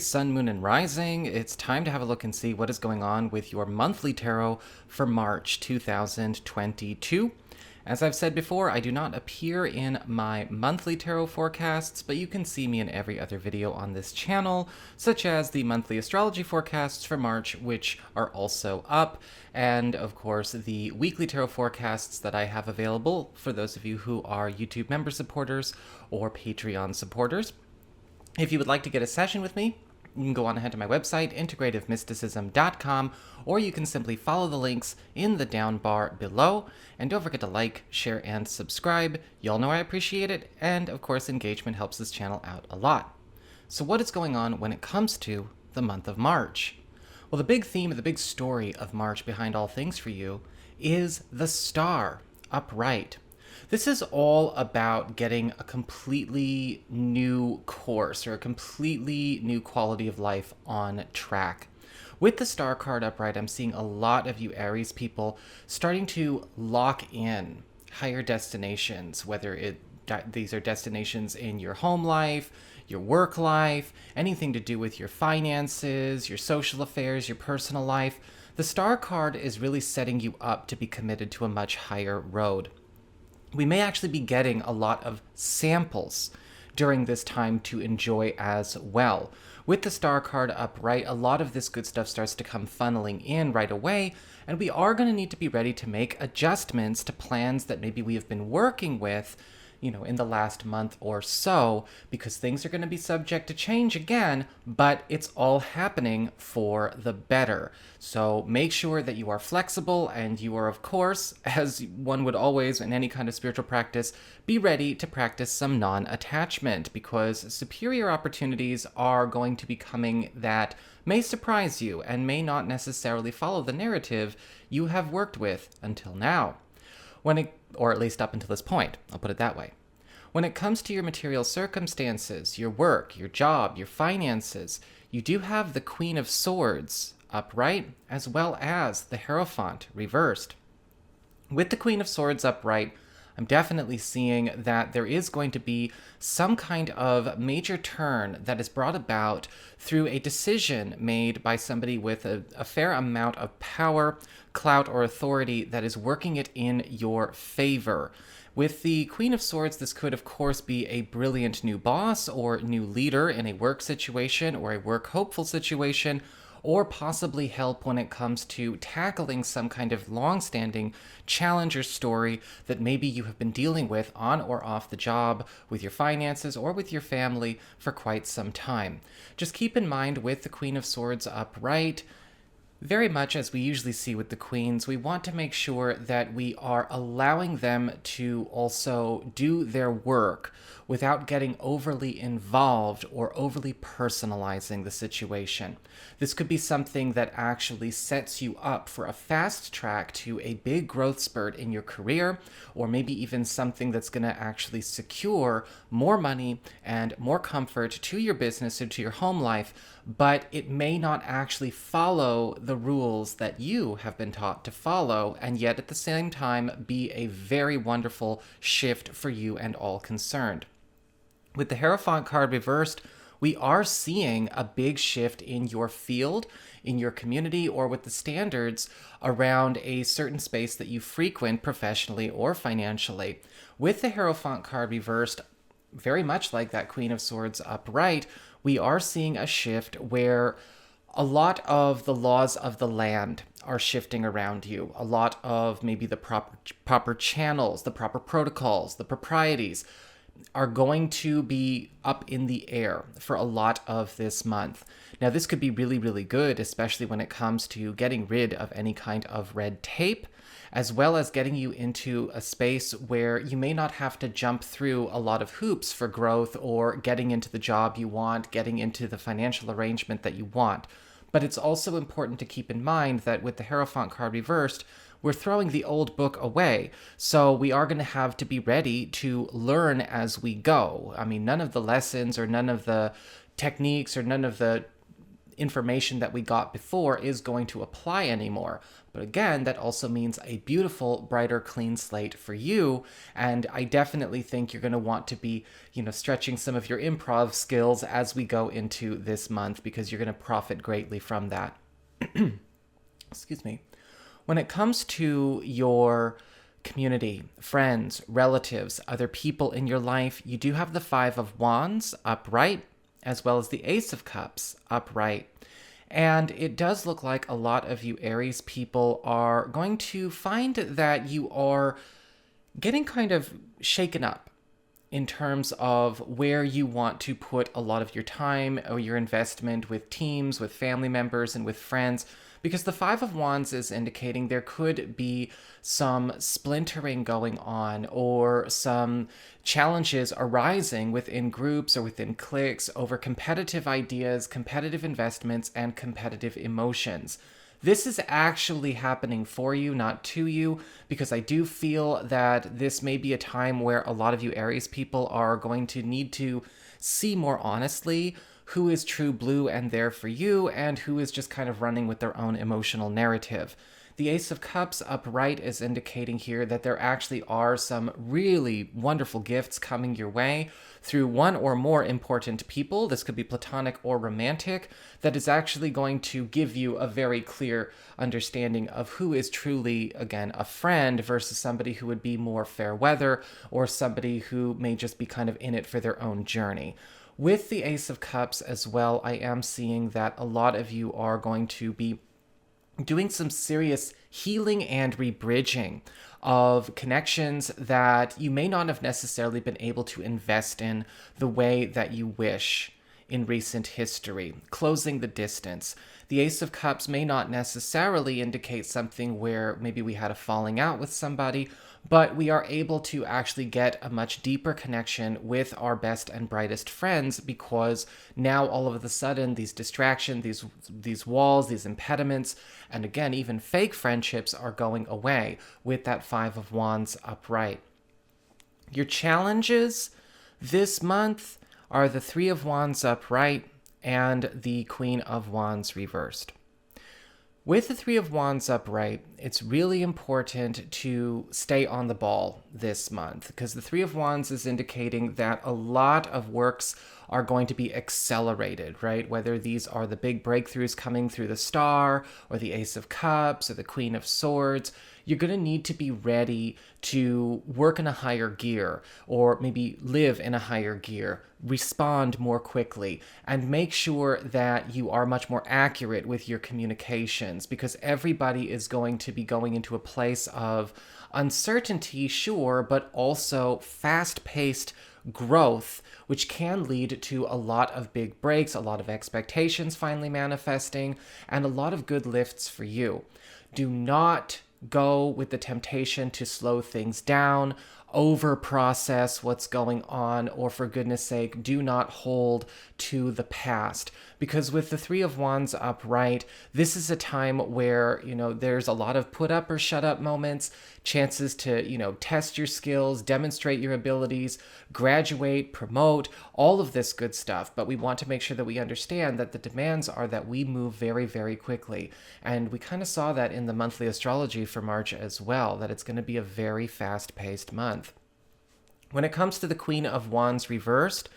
Aries, Sun, Moon, and Rising, it's time to have a look and see what is going on with your monthly tarot for March 2022. As I've said before, I do not appear in my monthly tarot forecasts, but you can see me in every other video on this channel, such as the monthly astrology forecasts for March, which are also up, and of course the weekly tarot forecasts that I have available for those of you who are YouTube member supporters or Patreon supporters. If you would like to get a session with me, you can go on ahead to my website, integrativemysticism.com, or you can simply follow the links in the down bar below. And don't forget to like, share, and subscribe. Y'all know I appreciate it, and of course engagement helps this channel out a lot. So what is going on when it comes to the month of March? Well, the big theme, the big story of March behind all things for you is the star upright. This is all about getting a completely new course or a completely new quality of life on track. With the star card upright, I'm seeing a lot of you Aries people starting to lock in higher destinations, whether these are destinations in your home life, your work life, anything to do with your finances, your social affairs, your personal life. The star card is really setting you up to be committed to a much higher road. We may actually be getting a lot of samples during this time to enjoy as well. With the star card upright, a lot of this good stuff starts to come funneling in right away, and we are going to need to be ready to make adjustments to plans that maybe we have been working with, in the last month or so, because things are going to be subject to change again, but it's all happening for the better. So make sure that you are flexible and you are, of course, as one would always in any kind of spiritual practice, be ready to practice some non-attachment, because superior opportunities are going to be coming that may surprise you and may not necessarily follow the narrative you have worked with until now. Or at least up until this point, I'll put it that way. When it comes to your material circumstances, your work, your job, your finances, you do have the Queen of Swords upright, as well as the Hierophant reversed. With the Queen of Swords upright, I'm definitely seeing that there is going to be some kind of major turn that is brought about through a decision made by somebody with a fair amount of power, clout, or authority that is working it in your favor. With the Queen of Swords, this could, of course, be a brilliant new boss or new leader in a work situation or a work hopeful situation, or possibly help when it comes to tackling some kind of long-standing challenge or story that maybe you have been dealing with on or off the job, with your finances, or with your family for quite some time. Just keep in mind with the Queen of Swords upright, very much as we usually see with the queens, we want to make sure that we are allowing them to also do their work without getting overly involved or overly personalizing the situation. This could be something that actually sets you up for a fast track to a big growth spurt in your career, or maybe even something that's going to actually secure more money and more comfort to your business or to your home life, but it may not actually follow the rules that you have been taught to follow, and yet at the same time be a very wonderful shift for you and all concerned. With the Hierophant card reversed, we are seeing a big shift in your field, in your community, or with the standards around a certain space that you frequent professionally or financially. With the Hierophant card reversed, very much like that Queen of Swords upright, we are seeing a shift where a lot of the laws of the land are shifting around you. A lot of maybe the proper channels, the proper protocols, the proprieties are going to be up in the air for a lot of this month. Now, this could be really, really good, especially when it comes to getting rid of any kind of red tape, as well as getting you into a space where you may not have to jump through a lot of hoops for growth or getting into the job you want, getting into the financial arrangement that you want. But it's also important to keep in mind that with the Hierophant card reversed, we're throwing the old book away. So we are going to have to be ready to learn as we go. I mean, none of the lessons or none of the techniques or none of the information that we got before is going to apply anymore. But again, that also means a beautiful, brighter, clean slate for you. And I definitely think you're going to want to be, stretching some of your improv skills as we go into this month, because you're going to profit greatly from that. Excuse me. When it comes to your community, friends, relatives, other people in your life, you do have the Five of Wands upright, as well as the Ace of Cups upright. And it does look like a lot of you Aries people are going to find that you are getting kind of shaken up in terms of where you want to put a lot of your time or your investment with teams, with family members, and with friends. Because the Five of Wands is indicating there could be some splintering going on, or some challenges arising within groups or within cliques over competitive ideas, competitive investments, and competitive emotions. This is actually happening for you, not to you, because I do feel that this may be a time where a lot of you Aries people are going to need to see more honestly who is true blue and there for you, and who is just kind of running with their own emotional narrative. The Ace of Cups upright is indicating here that there actually are some really wonderful gifts coming your way through one or more important people. This could be platonic or romantic, that is actually going to give you a very clear understanding of who is truly, again, a friend versus somebody who would be more fair weather, or somebody who may just be kind of in it for their own journey. With the Ace of Cups as well, I am seeing that a lot of you are going to be doing some serious healing and rebridging of connections that you may not have necessarily been able to invest in the way that you wish in recent history, closing the distance. The Ace of Cups may not necessarily indicate something where maybe we had a falling out with somebody, but we are able to actually get a much deeper connection with our best and brightest friends, because now all of a sudden these distractions, these walls, these impediments, and again, even fake friendships are going away with that Five of Wands upright. Your challenges this month are the Three of Wands upright and the Queen of Wands reversed. With the Three of Wands upright, it's really important to stay on the ball this month, because the Three of Wands is indicating that a lot of works are going to be accelerated, right? Whether these are the big breakthroughs coming through the Star, or the Ace of Cups, or the Queen of Swords, you're going to need to be ready to work in a higher gear, or maybe live in a higher gear, respond more quickly, and make sure that you are much more accurate with your communications, because everybody is going to be going into a place of uncertainty, sure, but also fast-paced growth, which can lead to a lot of big breaks, a lot of expectations finally manifesting, and a lot of good lifts for you. Do not go with the temptation to slow things down, over process what's going on, or for goodness sake, do not hold to the past. Because with the Three of Wands upright, this is a time where, there's a lot of put up or shut up moments, chances to, test your skills, demonstrate your abilities, graduate, promote, all of this good stuff. But we want to make sure that we understand that the demands are that we move very, very quickly. And we kind of saw that in the monthly astrology for March as well, that it's going to be a very fast-paced month. When it comes to the Queen of Wands reversed,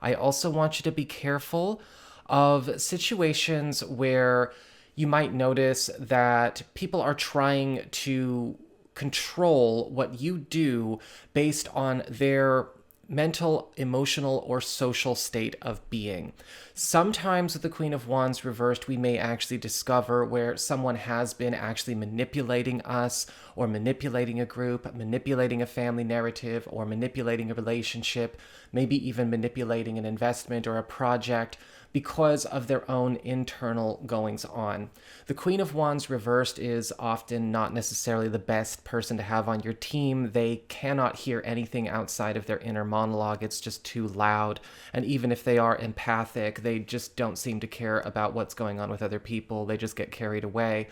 I also want you to be careful of situations where you might notice that people are trying to control what you do based on their mental, emotional, or social state of being. Sometimes with the Queen of Wands reversed, we may actually discover where someone has been actually manipulating us, or manipulating a group, manipulating a family narrative, or manipulating a relationship, maybe even manipulating an investment or a project, because of their own internal goings on. The Queen of Wands reversed is often not necessarily the best person to have on your team. They cannot hear anything outside of their inner monologue. It's just too loud. And even if they are empathic, they just don't seem to care about what's going on with other people. They just get carried away.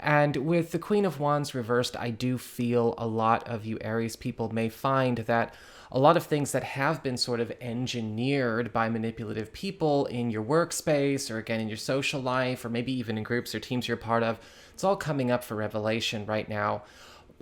And with the Queen of Wands reversed, I do feel a lot of you Aries people may find that a lot of things that have been sort of engineered by manipulative people in your workspace or again in your social life or maybe even in groups or teams you're part of, it's all coming up for revelation right now.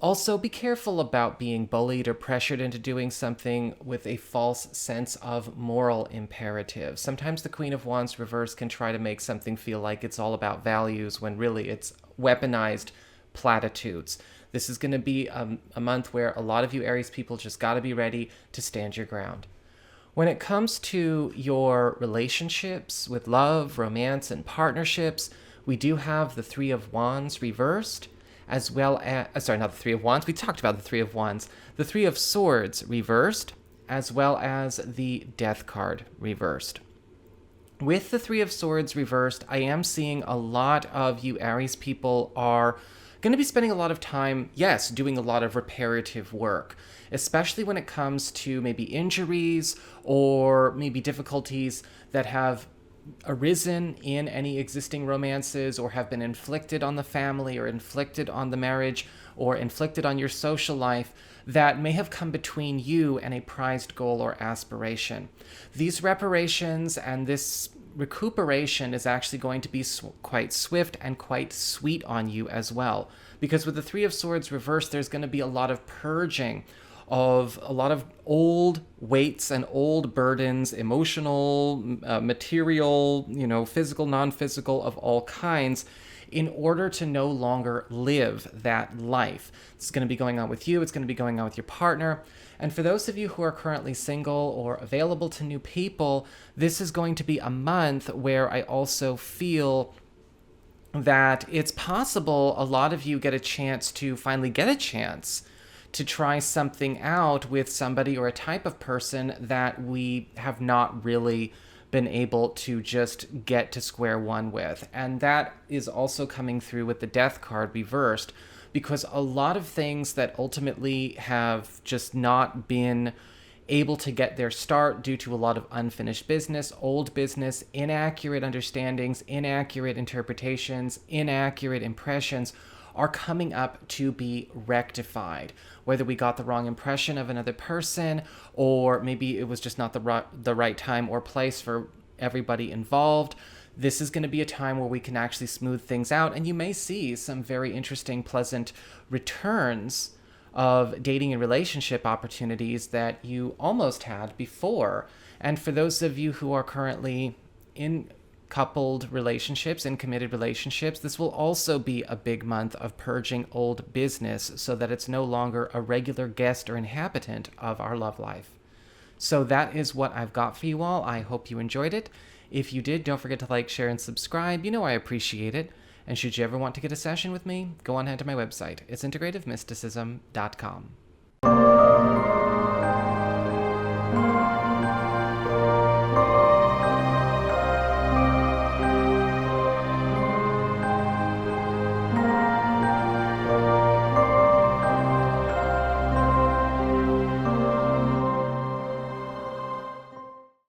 Also, be careful about being bullied or pressured into doing something with a false sense of moral imperative. Sometimes the Queen of Wands reverse can try to make something feel like it's all about values when really it's weaponized platitudes. This is going to be a month where a lot of you Aries people just got to be ready to stand your ground. When it comes to your relationships with love, romance, and partnerships, we do have the Three of Wands reversed, as well as, sorry, not the Three of Wands. We talked about the Three of Wands. The Three of Swords reversed, as well as the Death card reversed. With the Three of Swords reversed, I am seeing a lot of you Aries people are going to be spending a lot of time, yes, doing a lot of reparative work, especially when it comes to maybe injuries or maybe difficulties that have arisen in any existing romances or have been inflicted on the family or inflicted on the marriage or inflicted on your social life that may have come between you and a prized goal or aspiration. These reparations and this recuperation is actually going to be quite swift and quite sweet on you as well. Because with the Three of Swords reversed, there's going to be a lot of purging of a lot of old weights and old burdens, emotional, material, physical, non-physical, of all kinds, in order to no longer live that life. It's going to be going on with you. It's going to be going on with your partner. And for those of you who are currently single or available to new people, this is going to be a month where I also feel that it's possible a lot of you get a chance to finally get a chance to try something out with somebody or a type of person that we have not really been able to just get to square one with. And that is also coming through with the Death card reversed, because a lot of things that ultimately have just not been able to get their start due to a lot of unfinished business, old business, inaccurate understandings, inaccurate interpretations, inaccurate impressions are coming up to be rectified. Whether we got the wrong impression of another person, or maybe it was just not the right time or place for everybody involved, this is going to be a time where we can actually smooth things out, and you may see some very interesting, pleasant returns of dating and relationship opportunities that you almost had before. And for those of you who are currently in coupled relationships and committed relationships, this will also be a big month of purging old business so that it's no longer a regular guest or inhabitant of our love life. So that is what I've got for you all. I hope you enjoyed it. If you did, don't forget to like, share, and subscribe. You know I appreciate it. And should you ever want to get a session with me, go on ahead to my website. It's integrativemysticism.com.